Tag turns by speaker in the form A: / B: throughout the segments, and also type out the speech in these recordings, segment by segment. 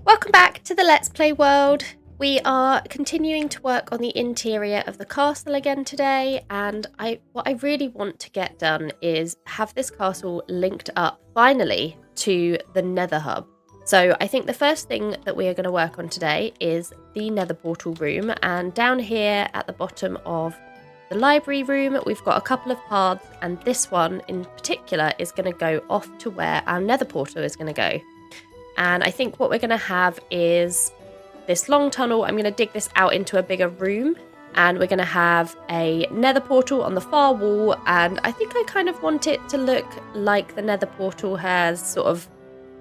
A: Welcome back to the Let's Play world. We are continuing to work on the interior of the castle again today, and what I really want to get done is have this castle linked up finally to the Nether hub. So I think the first thing that we are going to work on today is the Nether portal room, and down here at the bottom of the library room we've got a couple of paths, and this one in particular is going to go off to where our Nether portal is going to go. And I think what we're going to have is this long tunnel. I'm going to dig this out into a bigger room, and we're going to have a Nether portal on the far wall. And I think I kind of want it to look like the Nether portal has sort of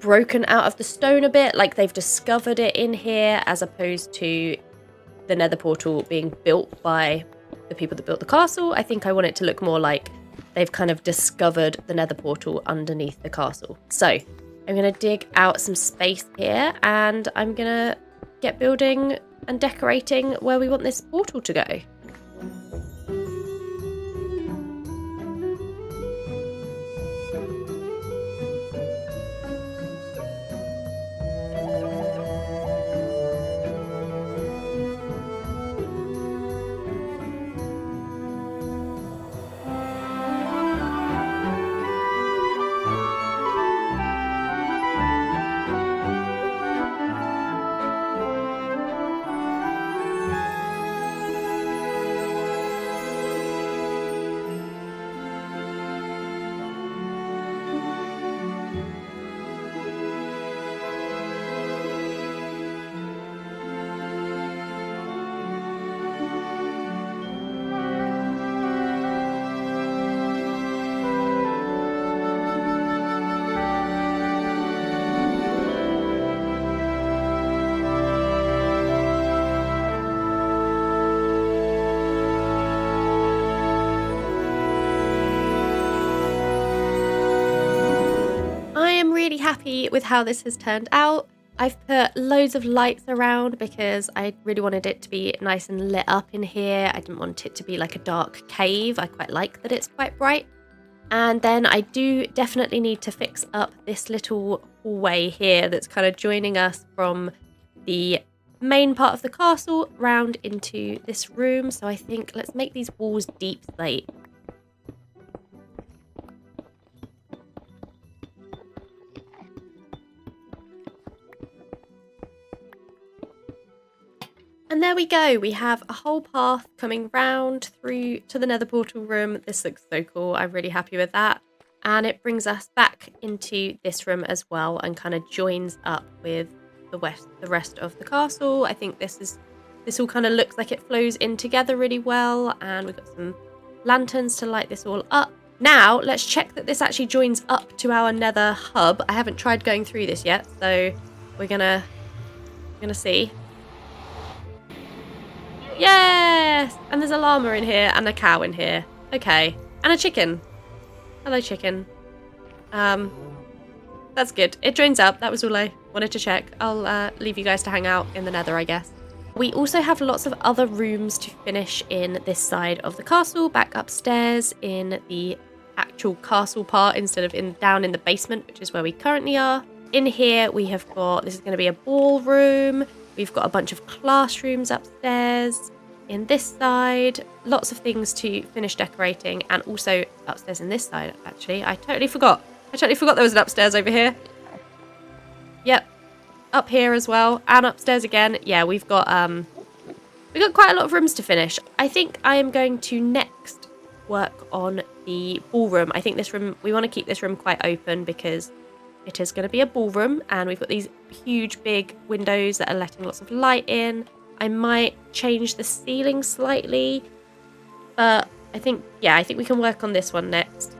A: broken out of the stone a bit, like they've discovered it in here, as opposed to the Nether portal being built by the people that built the castle. I think I want it to look more like they've kind of discovered the Nether portal underneath the castle. So I'm going to dig out some space here, and I'm going to get building and decorating where we want this portal to go. Really happy with how this has turned out. I've put loads of lights around because I really wanted it to be nice and lit up in here. I didn't want it to be like a dark cave. I quite like that it's quite bright. And then I do definitely need to fix up this little hallway here that's kind of joining us from the main part of the castle round into this room. So I think let's make these walls deep slate. And there we go, we have a whole path coming round through to the Nether portal room. This looks so cool, I'm really happy with that. And it brings us back into this room as well and kind of joins up with the rest of the castle. I think this all kind of looks like it flows in together really well, and we've got some lanterns to light this all up. Now, let's check that this actually joins up to our Nether hub. I haven't tried going through this yet, so we're gonna see. Yes! And there's a llama in here and a cow in here. Okay. And a chicken. Hello, chicken. That's good. It joins up. That was all I wanted to check. I'll leave you guys to hang out in the Nether, I guess. We also have lots of other rooms to finish in this side of the castle, back upstairs in the actual castle part instead of down in the basement, which is where we currently are. In here, we have got, this is going to be a ballroom. We've got a bunch of classrooms upstairs in this side. Lots of things to finish decorating, and also upstairs in this side, actually. I totally forgot there was an upstairs over here. Yep. Up here as well, and upstairs again. Yeah, we've got quite a lot of rooms to finish. I think I am going to next work on the ballroom. I think this room, we want to keep this room quite open because it is going to be a ballroom, and we've got these huge big windows that are letting lots of light in. I might change the ceiling slightly, but I think we can work on this one next.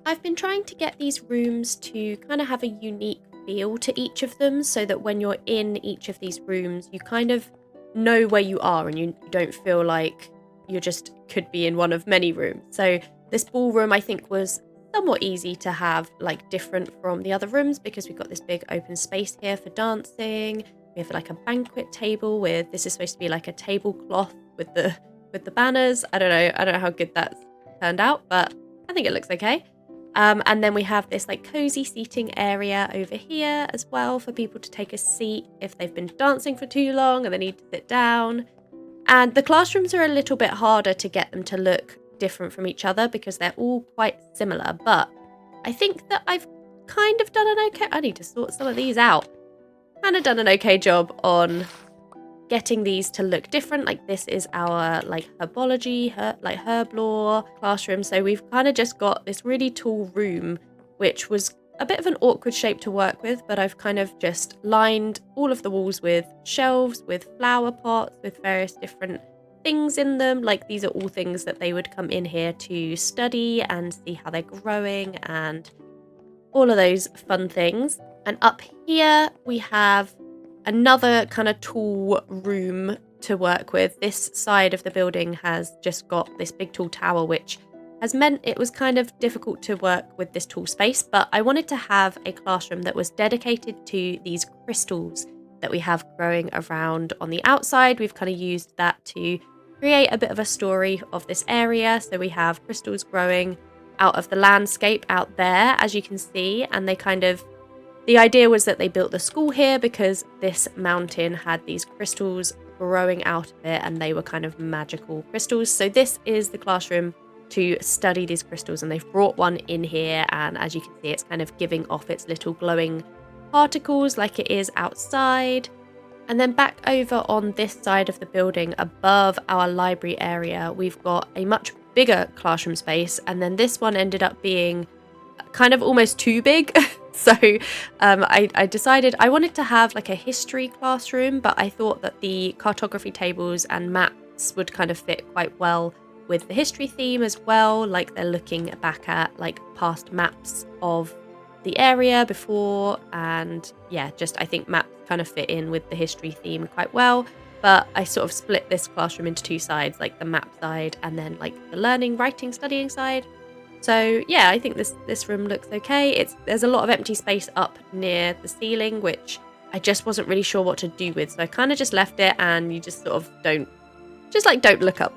A: I've been trying to get these rooms to kind of have a unique feel to each of them so that when you're in each of these rooms, you kind of know where you are and you don't feel like you just could be in one of many rooms. So this ballroom, I think, was somewhat easy to have like different from the other rooms because we've got this big open space here for dancing. We have like a banquet table with, this is supposed to be like a tablecloth with the banners. I don't know how good that's turned out, but I think it looks okay. And then we have this like cozy seating area over here as well for people to take a seat if they've been dancing for too long and they need to sit down. And the classrooms are a little bit harder to get them to look different from each other because they're all quite similar. But I think that I've kind of done an okay... I need to sort some of these out. Kind of done an okay job on getting these to look different. Like this is our like herbology, herb lore classroom. So we've kind of just got this really tall room, which was a bit of an awkward shape to work with, but I've kind of just lined all of the walls with shelves, with flower pots, with various different things in them. Like these are all things that they would come in here to study and see how they're growing and all of those fun things. And up here we have another kind of tall room to work with. This side of the building has just got this big tall tower, which has meant it was kind of difficult to work with this tall space, but I wanted to have a classroom that was dedicated to these crystals that we have growing around on the outside. We've kind of used that to create a bit of a story of this area. So we have crystals growing out of the landscape out there, as you can see, and they kind of, the idea was that they built the school here because this mountain had these crystals growing out of it and they were kind of magical crystals. So this is the classroom to study these crystals, and they've brought one in here, and as you can see, it's kind of giving off its little glowing particles like it is outside. And then back over on this side of the building above our library area, we've got a much bigger classroom space, and then this one ended up being kind of almost too big. So I decided I wanted to have like a history classroom, but I thought that the cartography tables and maps would kind of fit quite well with the history theme as well. Like they're looking back at like past maps of the area before, and yeah, just I think maps kind of fit in with the history theme quite well. But I sort of split this classroom into two sides, like the map side and then like the learning, writing, studying side. So yeah, I think this room looks okay. There's a lot of empty space up near the ceiling, which I just wasn't really sure what to do with. So I kind of just left it, and you just sort of don't look up.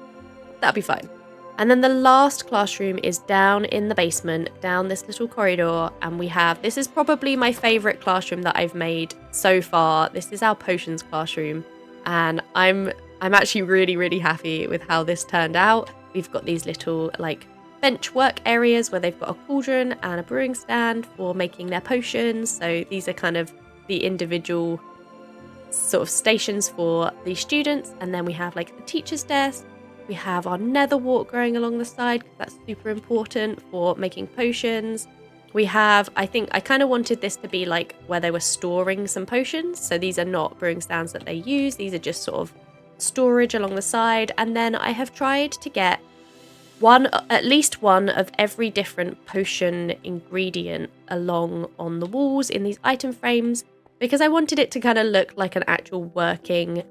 A: That'll be fine. And then the last classroom is down in the basement, down this little corridor, and this is probably my favorite classroom that I've made so far. This is our potions classroom, and I'm actually really, really happy with how this turned out. We've got these little like bench work areas where they've got a cauldron and a brewing stand for making their potions. So these are kind of the individual sort of stations for the students. And then we have like the teacher's desk. We have our nether wart growing along the side because that's super important for making potions. We have, I think I kind of wanted this to be like where they were storing some potions. So these are not brewing stands that they use. These are just sort of storage along the side. And then I have tried to get at least one of every different potion ingredient along on the walls in these item frames, because I wanted it to kind of look like an actual working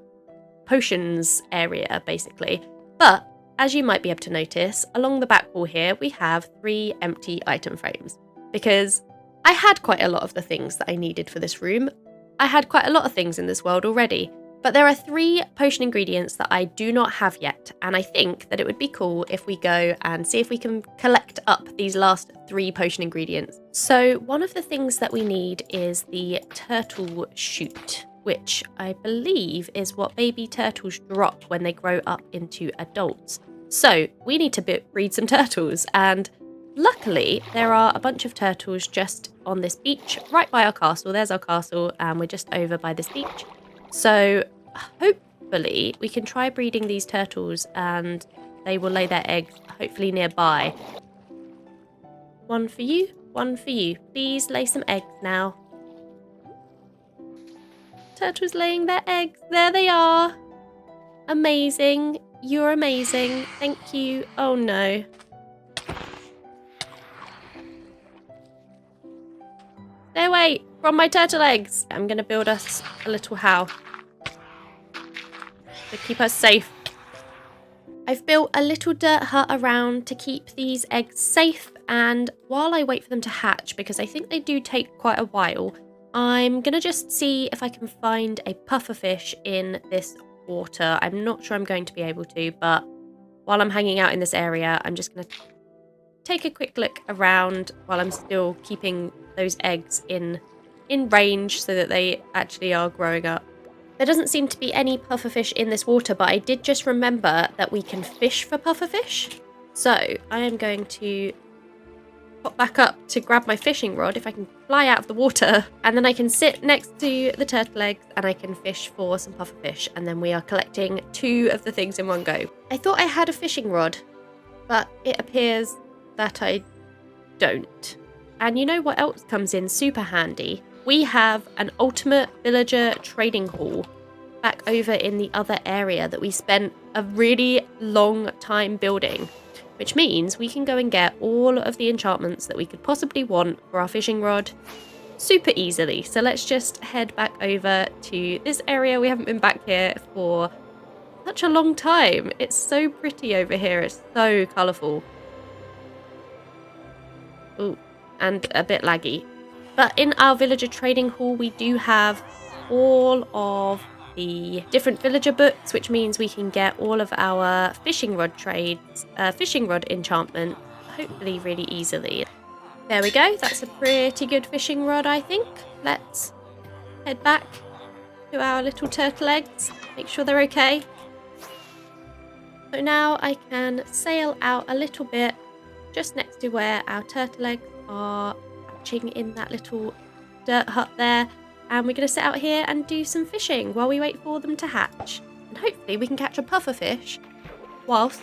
A: potions area, basically. But as you might be able to notice, along the back wall here, we have 3 empty item frames, because I had quite a lot of the things that I needed for this room. I had quite a lot of things in this world already. But there are 3 potion ingredients that I do not have yet, and I think that it would be cool if we go and see if we can collect up these last 3 potion ingredients. So one of the things that we need is the turtle shoot, which I believe is what baby turtles drop when they grow up into adults. So we need to breed some turtles, and luckily there are a bunch of turtles just on this beach right by our castle. There's our castle, and we're just over by this beach. So hopefully we can try breeding these turtles and they will lay their eggs hopefully nearby. One for you, one for you. Please lay some eggs now. Turtles laying their eggs. There they are. Amazing. You're amazing. Thank you. Oh no. Stay away from my turtle eggs. I'm going to build us a little house to keep us safe. I've built a little dirt hut around to keep these eggs safe, and while I wait for them to hatch, because I think they do take quite a while, I'm going to just see if I can find a pufferfish in this water. I'm not sure I'm going to be able to, but while I'm hanging out in this area, I'm just going to take a quick look around while I'm still keeping those eggs in range so that they actually are growing up. There doesn't seem to be any pufferfish in this water, but I did just remember that we can fish for pufferfish. So I am going to pop back up to grab my fishing rod if I can fly out of the water, and then I can sit next to the turtle eggs and I can fish for some pufferfish, and then we are collecting 2 of the things in one go. I thought I had a fishing rod, but it appears that I don't. And you know what else comes in super handy? We have an ultimate villager trading hall back over in the other area that we spent a really long time building, which means we can go and get all of the enchantments that we could possibly want for our fishing rod super easily. So let's just head back over to this area. We haven't been back here for such a long time. It's so pretty over here. It's so colourful. Ooh, and a bit laggy. But in our villager trading hall, we do have all of the different villager books, which means we can get all of our fishing rod trades, fishing rod enchantment, hopefully really easily. There we go. That's a pretty good fishing rod, I think. Let's head back to our little turtle eggs, make sure they're okay. So now I can sail out a little bit just next to where our turtle eggs are hatching in that little dirt hut there, and we're going to sit out here and do some fishing while we wait for them to hatch, and hopefully we can catch a pufferfish whilst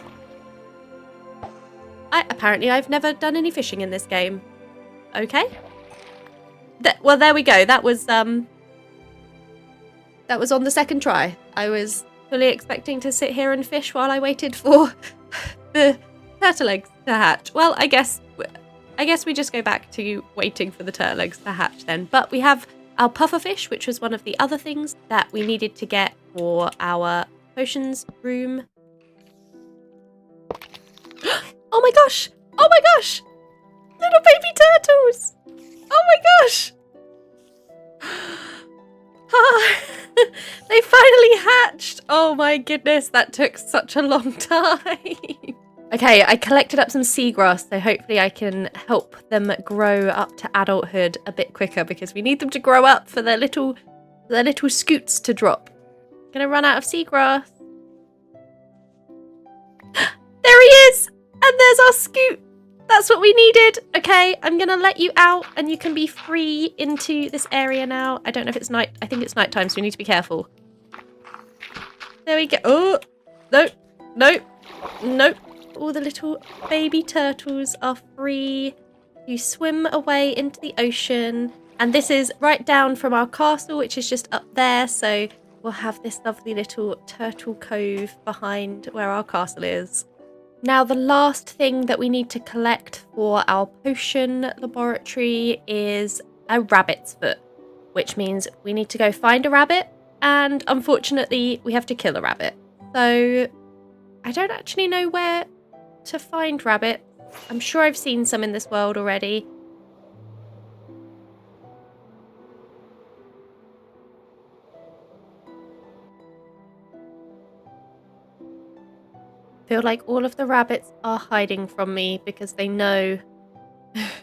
A: apparently I've never done any fishing in this game. Okay, well, there we go. That was on the second try. I was fully expecting to sit here and fish while I waited for the turtle eggs to hatch. Well, I guess we just go back to waiting for the turtle eggs to hatch then. But we have our pufferfish, which was one of the other things that we needed to get for our potions room. Oh my gosh! Oh my gosh! Little baby turtles! Oh my gosh! They finally hatched! Oh my goodness, that took such a long time. Okay, I collected up some seagrass, so hopefully I can help them grow up to adulthood a bit quicker, because we need them to grow up for their little scoots to drop. Gonna run out of seagrass. There he is! And there's our scoot! That's what we needed! Okay, I'm gonna let you out and you can be free into this area now. I don't know if it's night. I think it's nighttime, so we need to be careful. There we go. Oh! No! No! No! All the little baby turtles are free to swim away into the ocean. And this is right down from our castle, which is just up there. So we'll have this lovely little turtle cove behind where our castle is. Now, the last thing that we need to collect for our potion laboratory is a rabbit's foot, which means we need to go find a rabbit. And unfortunately, we have to kill a rabbit. So I don't actually know where to find rabbit. I'm sure I've seen some in this world already. I feel like all of the rabbits are hiding from me because they know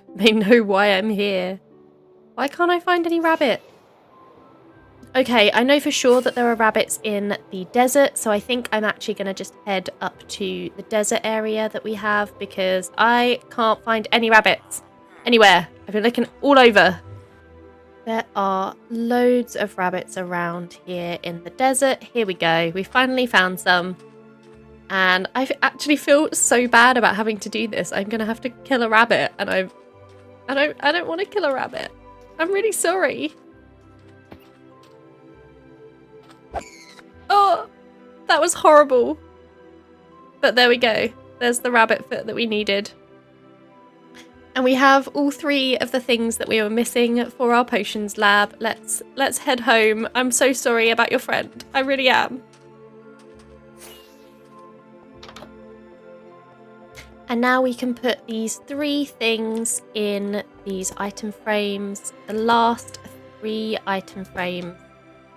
A: why I'm here. Why can't I find any rabbit? Okay, I know for sure that there are rabbits in the desert, so I think I'm actually going to just head up to the desert area that we have, because I can't find any rabbits anywhere. I've been looking all over. There are loads of rabbits around here in the desert. Here we go. We finally found some. And I actually feel so bad about having to do this. I'm going to have to kill a rabbit, and I don't want to kill a rabbit. I'm really sorry. Oh, that was horrible. But there we go. There's the rabbit foot that we needed. And we have all 3 of the things that we were missing for our potions lab. Let's head home. I'm so sorry about your friend. I really am. And now we can put these 3 things in these item frames. The last 3 item frames.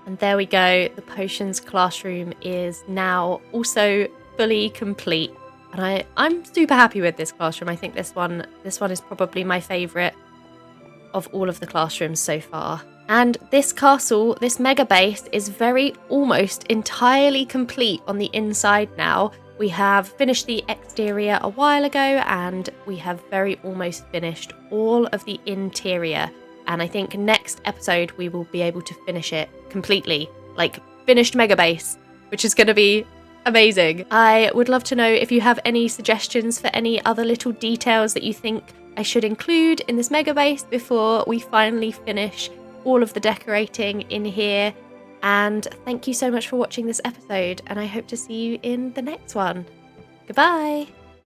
A: And there we go. The potions classroom is now also fully complete. And I'm super happy with this classroom. I think this one is probably my favourite of all of the classrooms so far. And this castle, this mega base, is almost entirely complete on the inside now. We have finished the exterior a while ago, and we have almost finished all of the interior. And I think next episode we will be able to finish it completely, like finished mega base, which is going to be amazing. I would love to know if you have any suggestions for any other little details that you think I should include in this mega base before we finally finish all of the decorating in here. And thank you so much for watching this episode, and I hope to see you in the next one. Goodbye!